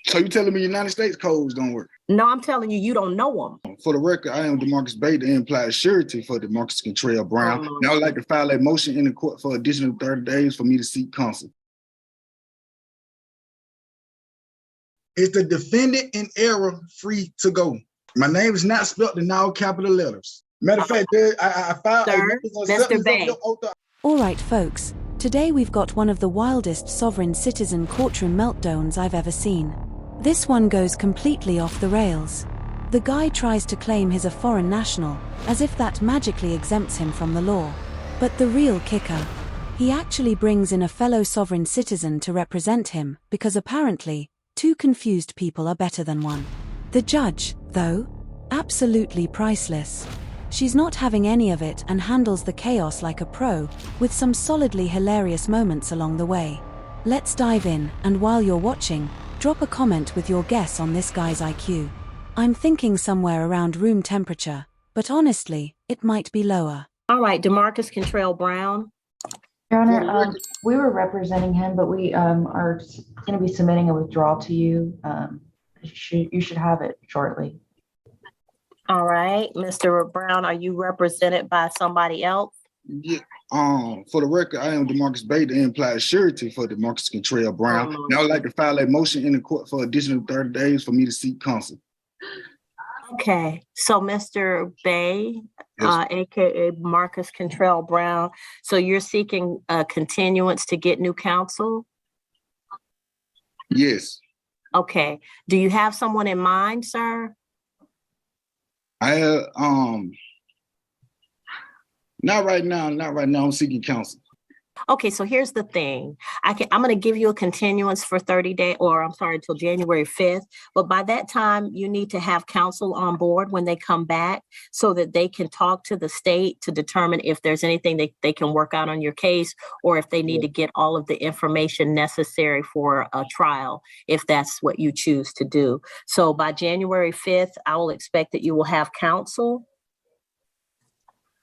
So you telling me United States codes don't work? No, I'm telling you, you don't know them. For the record, I am DeMarcus Bay, the implied surety for DeMarcus Contrail Brown. And I would like to file a motion in the court for additional 30 days for me to seek counsel. Is the defendant in error free to go? My name is not spelled in all capital letters. Matter of fact, I filed a notice of acceptance of your oath. All right, folks. Today we've got one of the wildest sovereign citizen courtroom meltdowns I've ever seen. This one goes completely off the rails. The guy tries to claim he's a foreign national, as if that magically exempts him from the law. But the real kicker, he actually brings in a fellow sovereign citizen to represent him, because apparently, two confused people are better than one. The judge, though, absolutely priceless. She's not having any of it and handles the chaos like a pro, with some solidly hilarious moments along the way. Let's dive in, and while you're watching, drop a comment with your guess on this guy's IQ. I'm thinking somewhere around room temperature, but honestly, it might be lower. All right, DeMarcus Contrail Brown. Your Honor, we were representing him, but we are going to be submitting a withdrawal to you. You should have it shortly. All right, Mr. Brown, are you represented by somebody else? Yeah. For the record, I am DeMarcus Bay, the implied surety for DeMarcus Contrail Brown. And I would like to file a motion in the court for additional 30 days for me to seek counsel. Okay, so Mr. Bay, Yes. aka Marcus Contrail Brown, so you're seeking a continuance to get new counsel? Yes. Okay, do you have someone in mind, sir? I have, not right now. I'm seeking counsel. Okay, so here's the thing. I'm going to give you a continuance for 30 days, or I'm sorry, until January 5th. But by that time, you need to have counsel on board when they come back so that they can talk to the state to determine if there's anything they can work out on your case, or if they need to get all of the information necessary for a trial, if that's what you choose to do. So by January 5th, I will expect that you will have counsel.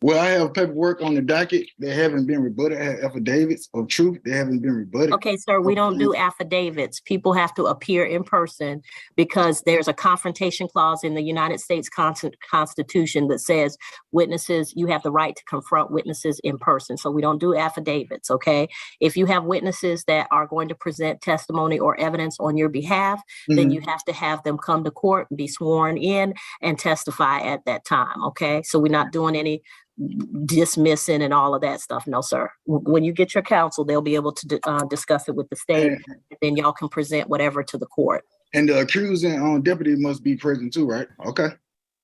Well, I have paperwork on the docket that haven't been rebutted. I have affidavits of truth that haven't been rebutted. Okay, sir, we don't do affidavits. People have to appear in person because there's a confrontation clause in the United States Constitution that says witnesses, you have the right to confront witnesses in person. So we don't do affidavits, okay? If you have witnesses that are going to present testimony or evidence on your behalf, then you have to have them come to court and be sworn in and testify at that time, okay? So we're not doing any dismissing and all of that stuff. No, sir. When you get your counsel, they'll be able to discuss it with the state, and then y'all can present whatever to the court. And the accusing deputy must be present too, right? Okay.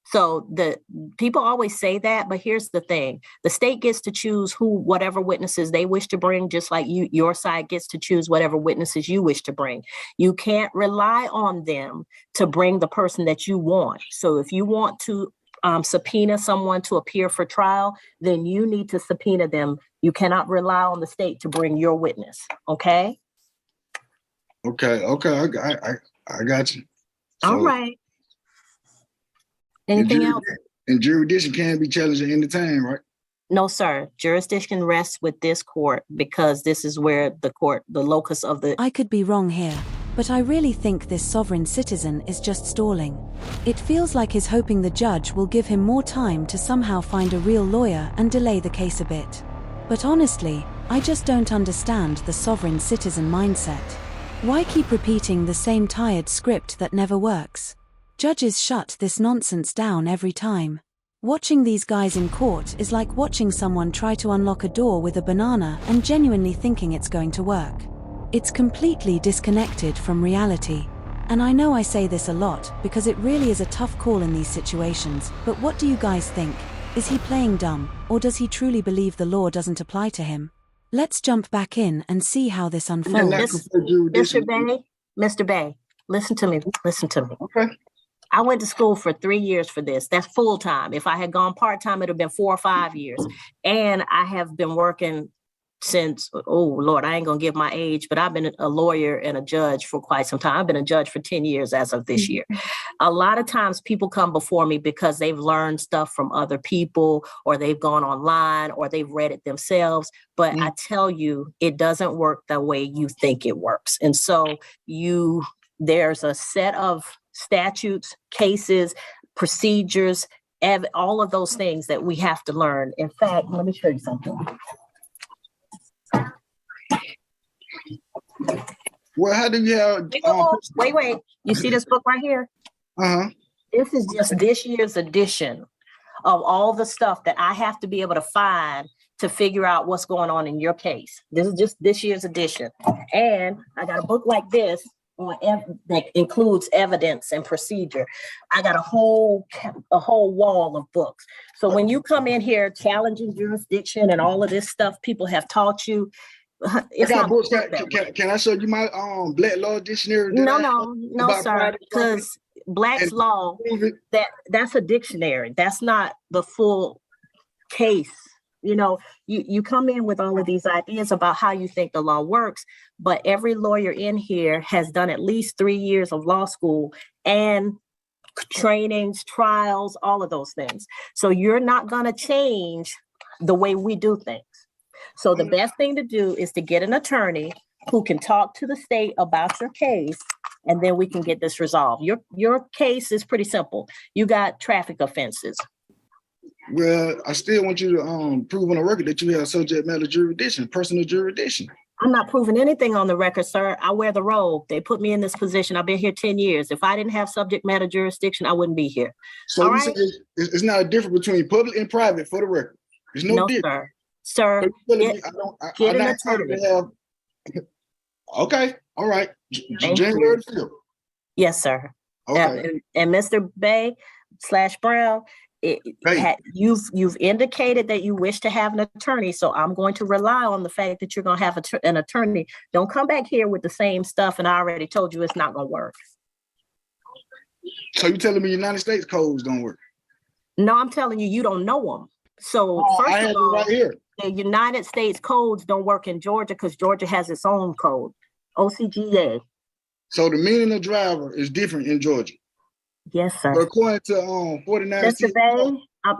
So the people always say that, but here's the thing. The state gets to choose whatever witnesses they wish to bring, just like your side gets to choose whatever witnesses you wish to bring. You can't rely on them to bring the person that you want. So if you want to subpoena someone to appear for trial, then you need to subpoena them. You cannot rely on the state to bring your witness. Okay. Okay. I got you. So, all right. Anything else? And jurisdiction can't be challenged at any time, right? No, sir. Jurisdiction rests with this court because this is where the locus of the... I could be wrong here, but I really think this sovereign citizen is just stalling. It feels like he's hoping the judge will give him more time to somehow find a real lawyer and delay the case a bit. But honestly, I just don't understand the sovereign citizen mindset. Why keep repeating the same tired script that never works? Judges shut this nonsense down every time. Watching these guys in court is like watching someone try to unlock a door with a banana and genuinely thinking it's going to work. It's completely disconnected from reality. And I know I say this a lot because it really is a tough call in these situations, but what do you guys think? Is he playing dumb, or does he truly believe the law doesn't apply to him? Let's jump back in and see how this unfolds. Mr. Bay, listen to me. Okay. I went to school for 3 years for this. That's full time. If I had gone part time, it'd have been 4 or 5 years. And I have been working since, oh Lord, I ain't gonna give my age, but I've been a lawyer and a judge for quite some time. I've been a judge for 10 years as of this year. A lot of times people come before me because they've learned stuff from other people, or they've gone online, or they've read it themselves. But I tell you, it doesn't work the way you think it works. And so you There's a set of statutes, cases, procedures, all of those things that we have to learn. In fact, let me show you something. Well, how do you have? Wait. You see this book right here? This is just this year's edition of all the stuff that I have to be able to find to figure out what's going on in your case. This is just this year's edition. And I got a book like this that includes evidence and procedure. I got a whole wall of books. So when you come in here challenging jurisdiction and all of this stuff people have taught you, it's not books. Can I show you my Black Law Dictionary? No, sir. Because Black's Law, that's a dictionary. That's not the full case. You know, you come in with all of these ideas about how you think the law works, but every lawyer in here has done at least 3 years of law school and trainings, trials, all of those things. So you're not going to change the way we do things. So the best thing to do is to get an attorney who can talk to the state about your case, and then we can get this resolved. Your case is pretty simple. You got traffic offenses. Well, I still want you to prove on the record that you have subject matter jurisdiction, personal jurisdiction. I'm not proving anything on the record, sir. I wear the robe. They put me in this position. I've been here 10 years. If I didn't have subject matter jurisdiction, I wouldn't be here. So it's not a difference between public and private for the record. There's no difference. Sir, get an attorney. Okay, all right. January 5th. Yes, sir. Okay. And Mr. Bay/Brown, you've indicated that you wish to have an attorney, so I'm going to rely on the fact that you're going to have an attorney. Don't come back here with the same stuff, and I already told you it's not going to work. So you're telling me United States codes don't work? No, I'm telling you, you don't know them. So first of all, right here. The United States codes don't work in Georgia because Georgia has its own code, OCGA. So the meaning of driver is different in Georgia. Yes, sir. But according to 49.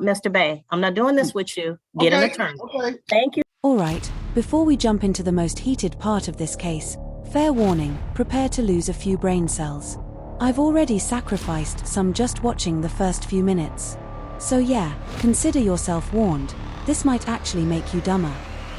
Mr. Bay, I'm not doing this with you. Get an attorney. Okay. Thank you. All right, before we jump into the most heated part of this case, fair warning, prepare to lose a few brain cells. I've already sacrificed some just watching the first few minutes. So yeah, consider yourself warned. This might actually make you dumber.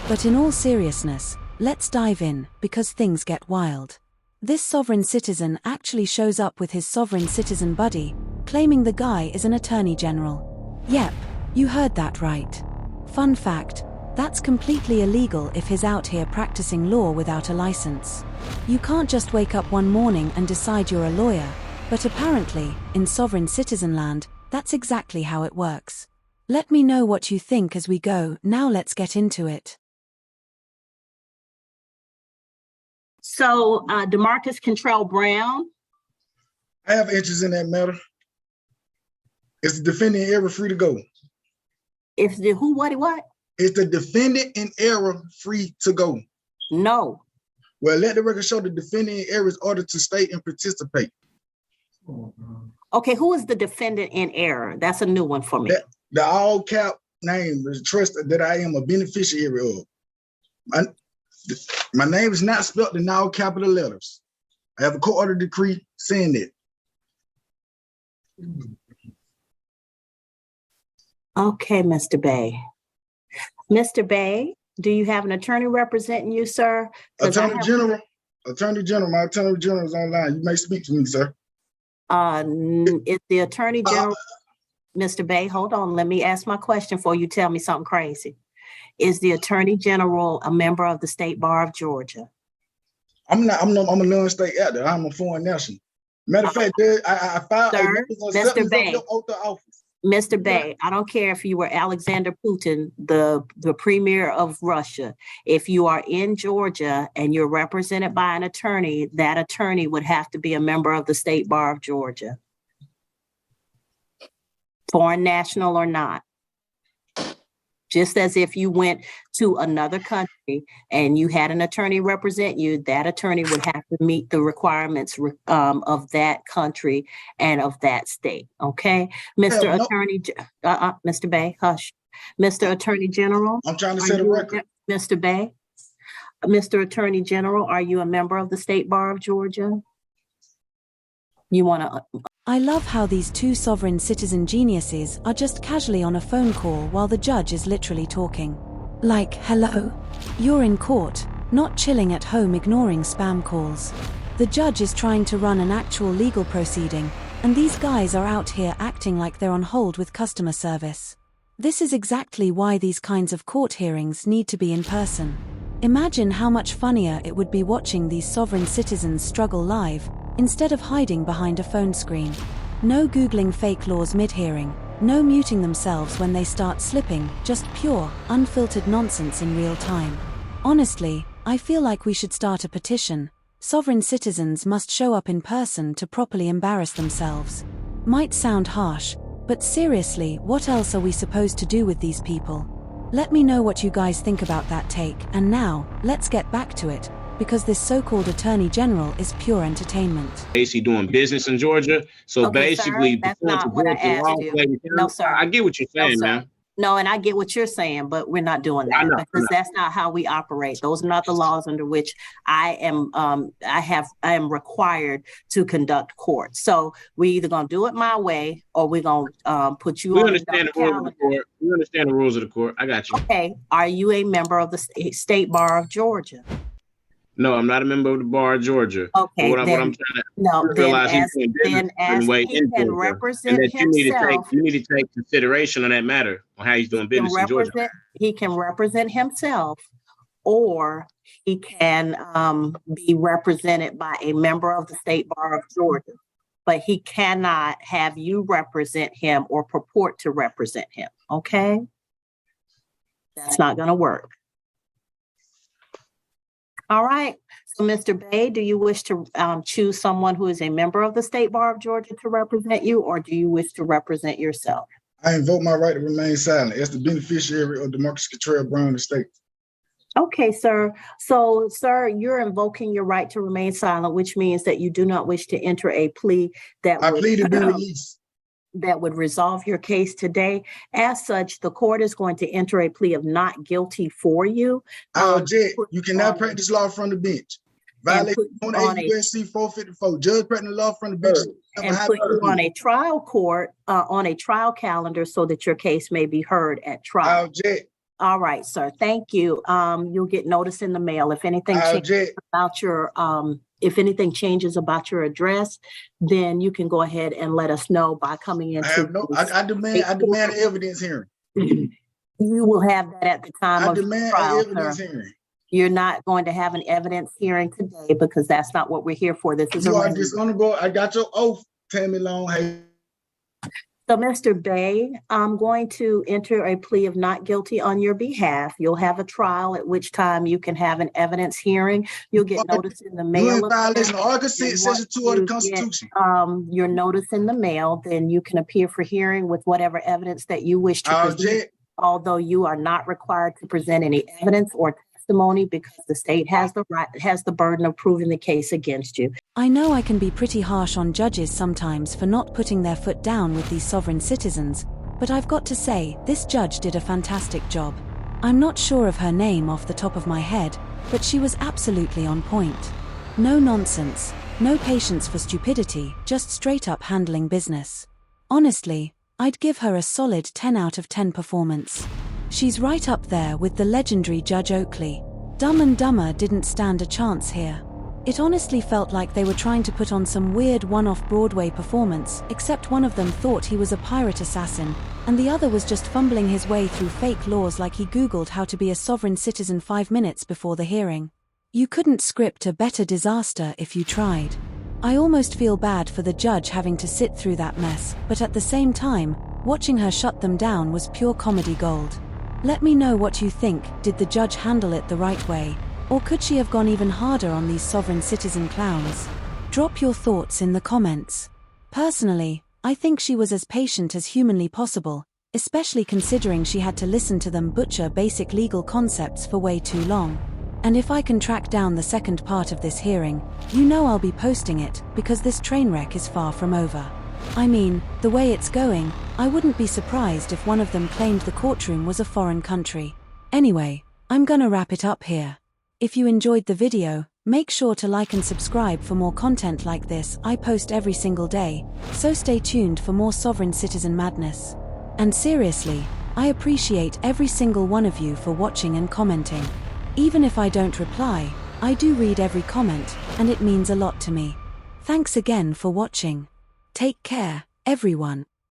But in all seriousness, let's dive in, because things get wild. This sovereign citizen actually shows up with his sovereign citizen buddy, claiming the guy is an attorney general. Yep, you heard that right. Fun fact, that's completely illegal if he's out here practicing law without a license. You can't just wake up one morning and decide you're a lawyer, but apparently, in sovereign citizen land, that's exactly how it works. Let me know what you think as we go. Now let's get into it. So, DeMarcus Cantrell Brown. I have interest in that matter. Is the defendant in error free to go? If the who, what? Is the defendant in error free to go? No. Well, let the record show the defendant in error is ordered to stay and participate. Okay, who is the defendant in error? That's a new one for me. The all cap name is trust that I am a beneficiary of. My name is not spelled in all capital letters. I have a court order decree saying that. Okay, Mr. Bay. Mr. Bay, do you have an attorney representing you, sir? Attorney General, my Attorney General is online. You may speak to me, sir. Is the Attorney General, Mr. Bay, hold on. Let me ask my question before you tell me something crazy. Is the Attorney General a member of the State Bar of Georgia? I'm a non-state actor. I'm a foreign national. Matter of fact, I filed Mr. Bay. Mr. Bay, I don't care if you were Alexander Putin, the premier of Russia. If you are in Georgia and you're represented by an attorney, that attorney would have to be a member of the State Bar of Georgia. Foreign national or not. Just as if you went to another country and you had an attorney represent you, that attorney would have to meet the requirements of that country and of that state. Okay, Mr. Attorney, Mr. Bay, hush. Mr. Attorney General. I'm trying to set a record. Mr. Bay, Mr. Attorney General, are you a member of the State Bar of Georgia? You want to... I love how these two sovereign citizen geniuses are just casually on a phone call while the judge is literally talking. Like, hello? You're in court, not chilling at home ignoring spam calls. The judge is trying to run an actual legal proceeding, and these guys are out here acting like they're on hold with customer service. This is exactly why these kinds of court hearings need to be in person. Imagine how much funnier it would be watching these sovereign citizens struggle live, instead of hiding behind a phone screen. No Googling fake laws mid-hearing, no muting themselves when they start slipping, just pure, unfiltered nonsense in real time. Honestly, I feel like we should start a petition. Sovereign citizens must show up in person to properly embarrass themselves. Might sound harsh, but seriously, what else are we supposed to do with these people? Let me know what you guys think about that take, and now, let's get back to it, because this so-called Attorney General is pure entertainment. Basically doing business in Georgia, so Okay, basically... sir, that's not what I asked you. No, sir. I get what you're saying, No, man. No, and I get what you're saying, but we're not doing that because that's not how we operate. Those are not the laws under which I am required to conduct court. So we either gonna do it my way or we're gonna put you on the calendar. We understand the rules of the court. I got you. Okay. Are you a member of the State Bar of Georgia? No, I'm not a member of the Bar of Georgia. Okay, what I'm trying to realize he can represent himself. You need to take consideration on that matter on how he's doing business in Georgia. He can represent himself, or he can be represented by a member of the State Bar of Georgia. But he cannot have you represent him or purport to represent him. Okay, that's not going to work. All right. So, Mr. Bay, do you wish to choose someone who is a member of the State Bar of Georgia to represent you, or do you wish to represent yourself? I invoke my right to remain silent as the beneficiary of Demarcus Cottrell Brown estate. Okay, sir. So, sir, you're invoking your right to remain silent, which means that you do not wish to enter a plea that I plead to be released. That would resolve your case today. As such, the court is going to enter a plea of not guilty for you. Judge, you cannot practice law from the bench. Violation on USC 454. Judge practicing law from the bench. And put you on a trial court, on a trial calendar so that your case may be heard at trial. All right, sir. Thank you. You'll get notice in the mail. If anything changes about your changes about your address, then you can go ahead and let us know by coming into. I demand evidence hearing. You will have that at the time of the trial, evidence hearing. You're not going to have an evidence hearing today because that's not what we're here for. This is dishonorable. I got your oath, Tammy Long. Hey. So, Mr. Bay, I'm going to enter a plea of not guilty on your behalf. You'll have a trial at which time you can have an evidence hearing. You'll get notice in the mail. You're in violation of Article 6, Section 2 of the Constitution. Your notice in the mail, then you can appear for hearing with whatever evidence that you wish to present. Although you are not required to present any evidence or testimony because the state has the burden of proving the case against you. I know I can be pretty harsh on judges sometimes for not putting their foot down with these sovereign citizens, but I've got to say, this judge did a fantastic job. I'm not sure of her name off the top of my head, but she was absolutely on point. No nonsense, no patience for stupidity, just straight up handling business. Honestly, I'd give her a solid 10 out of 10 performance. She's right up there with the legendary Judge Oakley. Dumb and Dumber didn't stand a chance here. It honestly felt like they were trying to put on some weird one-off Broadway performance, except one of them thought he was a pirate assassin, and the other was just fumbling his way through fake laws like he Googled how to be a sovereign citizen 5 minutes before the hearing. You couldn't script a better disaster if you tried. I almost feel bad for the judge having to sit through that mess, but at the same time, watching her shut them down was pure comedy gold. Let me know what you think. Did the judge handle it the right way? Or could she have gone even harder on these sovereign citizen clowns? Drop your thoughts in the comments. Personally, I think she was as patient as humanly possible, especially considering she had to listen to them butcher basic legal concepts for way too long. And if I can track down the second part of this hearing, you know I'll be posting it, because this train wreck is far from over. I mean, the way it's going, I wouldn't be surprised if one of them claimed the courtroom was a foreign country. Anyway, I'm gonna wrap it up here. If you enjoyed the video, Make sure to like and subscribe for more content like this. I post every single day, so stay tuned for more sovereign citizen madness. And seriously, I appreciate every single one of you for watching and commenting. Even if I don't reply, I do read every comment, and it means a lot to me. Thanks again for watching. Take care, everyone.